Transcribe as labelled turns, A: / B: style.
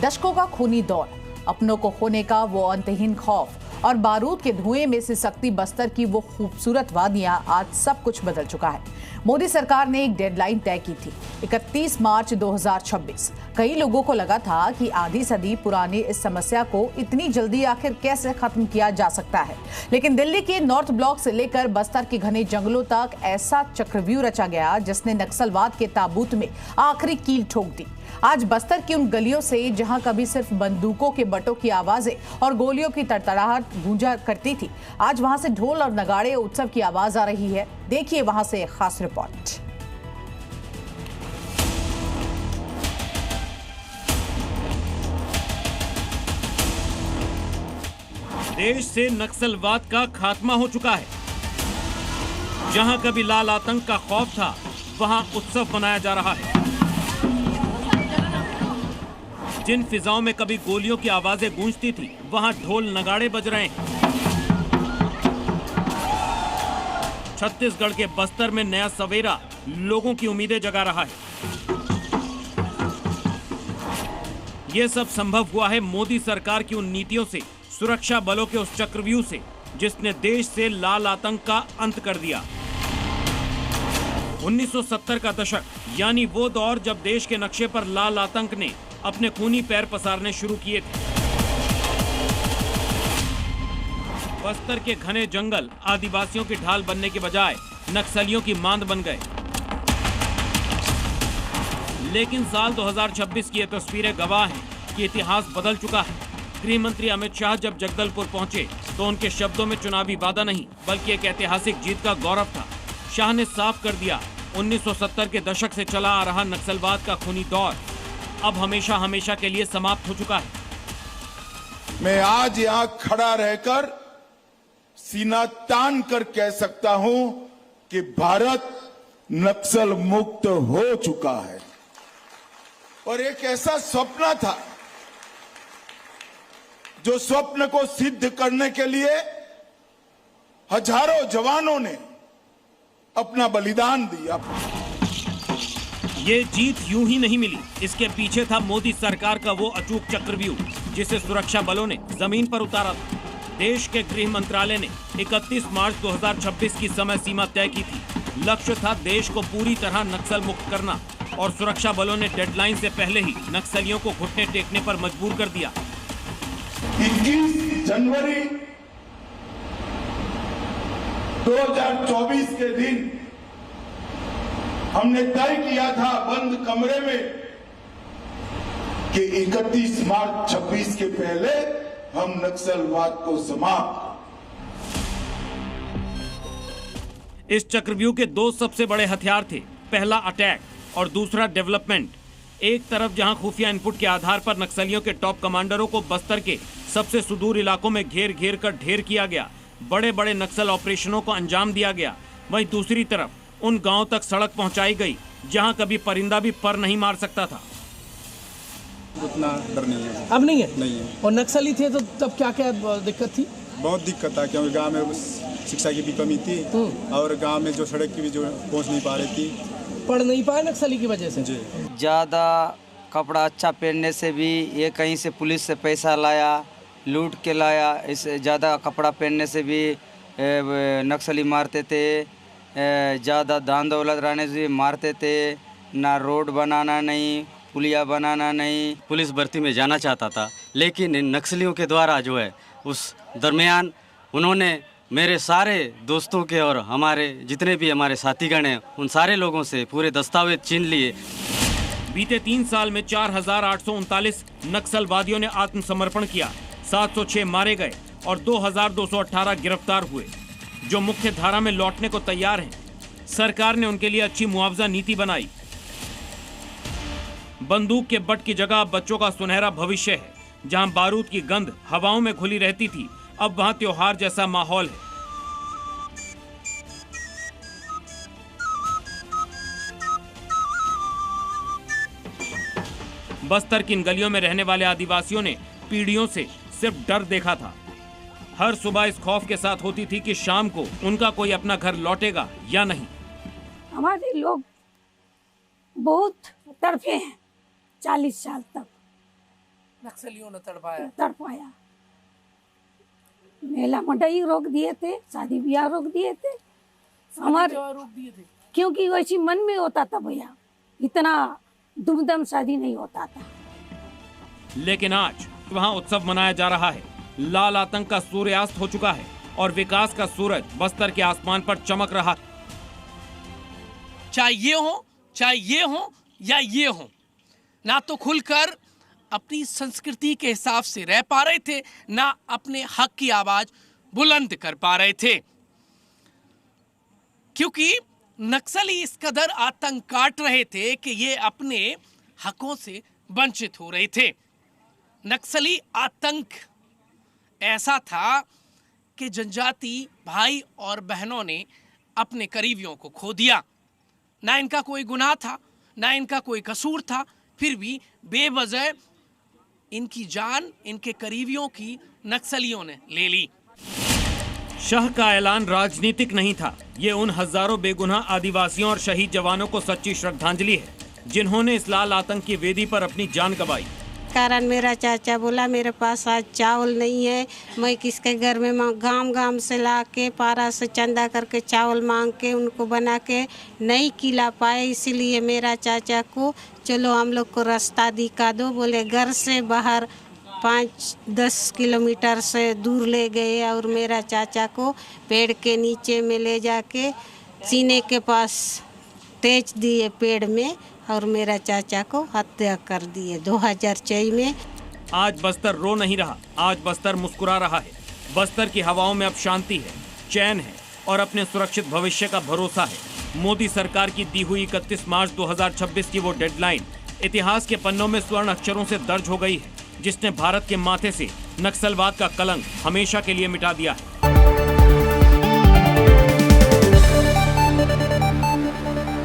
A: दशकों का खूनी दौर, अपनों को खोने का वो अंतहीन खौफ और बारूद के धुएं में सिसकती बस्तर की वो खूबसूरत वादियां, आज सब कुछ बदल चुका है। मोदी सरकार ने एक डेडलाइन तय की थी, 31 मार्च 2026। कई लोगों को लगा था कि आधी सदी पुरानी इस समस्या को इतनी जल्दी आखिर कैसे खत्म किया जा सकता है, लेकिन दिल्ली के नॉर्थ ब्लॉक से लेकर बस्तर के घने जंगलों तक ऐसा चक्रव्यूह रचा गया जिसने नक्सलवाद के ताबूत में आखिरी कील ठोक दी। आज बस्तर की उन गलियों से जहां कभी सिर्फ बंदूकों के बटों की आवाजें और गोलियों की तड़तड़ाहट गूंजा करती थी, आज वहां से ढोल और नगाड़े उत्सव की आवाज आ रही है। देखिए वहां से एक खास रिपोर्ट।
B: देश से नक्सलवाद का खात्मा हो चुका है। जहां कभी लाल आतंक का खौफ था, वहां उत्सव मनाया जा रहा है। जिन फिजाओं में कभी गोलियों की आवाजें गूंजती थी, वहां ढोल नगाड़े बज रहे हैं। छत्तीसगढ़ के बस्तर में नया सवेरा लोगों की उम्मीदें जगा रहा है। यह सब संभव हुआ है मोदी सरकार की उन नीतियों से, सुरक्षा बलों के उस चक्रव्यूह से, जिसने देश से लाल आतंक का अंत कर दिया। 1970 का दशक, यानी वो दौर जब देश के नक्शे पर लाल आतंक ने अपने खूनी पैर पसारने शुरू किए थे। बस्तर के घने जंगल आदिवासियों की ढाल बनने के बजाय नक्सलियों की मांद बन गए। लेकिन साल 2026 की ये तस्वीरें गवाह हैं कि इतिहास बदल चुका है। गृह मंत्री अमित शाह जब जगदलपुर पहुंचे तो उनके शब्दों में चुनावी वादा नहीं, बल्कि एक ऐतिहासिक जीत का गौरव था। शाह ने साफ कर दिया, 1970 के दशक से चला आ रहा नक्सलवाद का खूनी दौर अब हमेशा हमेशा के लिए समाप्त हो चुका है।
C: मैं आज यहां खड़ा रहकर सीना तान कर कह सकता हूं कि भारत नक्सल मुक्त हो चुका है। और एक ऐसा स्वप्न था, जो स्वप्न को सिद्ध करने के लिए हजारों जवानों ने अपना बलिदान दिया।
B: ये जीत यूं ही नहीं मिली, इसके पीछे था मोदी सरकार का वो अचूक चक्रव्यूह, जिसे सुरक्षा बलों ने जमीन पर उतारा था। देश के गृह मंत्रालय ने 31 मार्च 2026 की समय सीमा तय की थी। लक्ष्य था देश को पूरी तरह नक्सल मुक्त करना, और सुरक्षा बलों ने डेडलाइन से पहले ही नक्सलियों को घुटने टेकने पर मजबूर कर दिया।
C: 21 जनवरी 2024 के दिन हमने तय किया था बंद कमरे में कि 31 मार्च 26 के पहले हम नक्सलवाद को समाप्त।
B: इस चक्रव्यूह के दो सबसे बड़े हथियार थे, पहला अटैक और दूसरा डेवलपमेंट। एक तरफ जहां खुफिया इनपुट के आधार पर नक्सलियों के टॉप कमांडरों को बस्तर के सबसे सुदूर इलाकों में घेर घेर कर ढेर किया गया, बड़े बड़े नक्सल ऑपरेशनों को अंजाम दिया गया, वहीं दूसरी तरफ उन गांवों तक सड़क पहुंचाई गई जहां कभी परिंदा भी पर नहीं मार सकता था।
D: उतना डर नहीं है,
E: अब नहीं है।
D: नहीं है।
E: और नक्सली थे तो तब क्या क्या दिक्कत थी?
D: बहुत दिक्कत था, क्योंकि गांव में शिक्षा की भी कमी थी और गांव में जो सड़क की भी जो पहुंच नहीं पा रही थी,
E: पढ़ नहीं पाए नक्सली की वजह से।
F: ज़्यादा कपड़ा अच्छा पहनने से भी, ये कहीं से पुलिस से पैसा लाया, लूट के लाया, इससे ज़्यादा कपड़ा पहनने से भी नक्सली मारते थे। ज़्यादा दान दौलत रहने से मारते थे। ना रोड बनाना नहीं, पुलिया बनाना नहीं।
G: पुलिस भर्ती में जाना चाहता था, लेकिन इन नक्सलियों के द्वारा जो है उस दरमियान उन्होंने मेरे सारे दोस्तों के और हमारे जितने भी हमारे साथीगण हैं, उन सारे लोगों से पूरे दस्तावेज छीन लिए।
B: बीते 3 साल में 4,839 नक्सलवादियों ने आत्मसमर्पण किया, 706 मारे गए और 2,218 गिरफ्तार हुए, जो मुख्य धारा में लौटने को तैयार हैं। सरकार ने उनके लिए अच्छी मुआवजा नीति बनाई। बंदूक के बट की जगह अब बच्चों का सुनहरा भविष्य है। जहां बारूद की गंध हवाओं में घुली रहती थी, अब वहां त्योहार जैसा माहौल है। बस्तर की इन गलियों में रहने वाले आदिवासियों ने पीढ़ियों से सिर्फ डर देखा था। हर सुबह इस खौफ के साथ होती थी कि शाम को उनका कोई अपना घर लौटेगा या नहीं।
H: हमारे लोग बहुत तड़पे हैं 40 साल तक।
E: नक्सलियों ने तड़पाया?
H: तड़पाया। मेला मंडई रोक दिए थे, शादी ब्याह रोक दिए थे हमारे,
E: रोक दिए थे
H: क्योंकि वैसी मन में होता था भैया, इतना धूमधाम शादी नहीं होता था।
B: लेकिन आज वहाँ उत्सव मनाया जा रहा है। लाल आतंक का सूर्यास्त हो चुका है और विकास का सूरज बस्तर के आसमान पर चमक रहा।
E: चाहे ये हो या ये हो, ना तो खुलकर अपनी संस्कृति के हिसाब से रह पा रहे थे, ना अपने हक की आवाज बुलंद कर पा रहे थे, क्योंकि नक्सली इस कदर आतंक काट रहे थे कि ये अपने हकों से वंचित हो रहे थे। नक्सली आतंक ऐसा था कि जनजाति भाई और बहनों ने अपने करीबियों को खो दिया। ना इनका कोई गुनाह था, ना इनका कोई कसूर था, फिर भी बेवजह इनकी जान इनके करीबियों की नक्सलियों ने ले ली।
B: शाह का ऐलान राजनीतिक नहीं था। ये उन हजारों बेगुनाह आदिवासियों और शहीद जवानों को सच्ची श्रद्धांजलि है, जिन्होंने इस लाल आतंक की वेदी पर अपनी जान गंवाई।
I: कारण मेरा चाचा बोला मेरे पास आज चावल नहीं है, मैं किसके घर में गांव से ला के पारा से चंदा करके चावल मांग के उनको बना के नहीं खिला पाए, इसीलिए मेरा चाचा को चलो हम लोग को रास्ता दिखा दो। बोले घर से बाहर 5-10 किलोमीटर से दूर ले गए और मेरा चाचा को पेड़ के नीचे में ले जाके सीने के पास तेज दिए पेड़ में और मेरा चाचा को हत्या कर दिए 2006 में।
B: आज बस्तर रो नहीं रहा, आज बस्तर मुस्कुरा रहा है। बस्तर की हवाओं में अब शांति है, चैन है और अपने सुरक्षित भविष्य का भरोसा है। मोदी सरकार की दी हुई 31 मार्च 2026 की वो डेडलाइन इतिहास के पन्नों में स्वर्ण अक्षरों से दर्ज हो गई है, जिसने भारत के माथे से नक्सलवाद का कलंक हमेशा के लिए मिटा दिया है।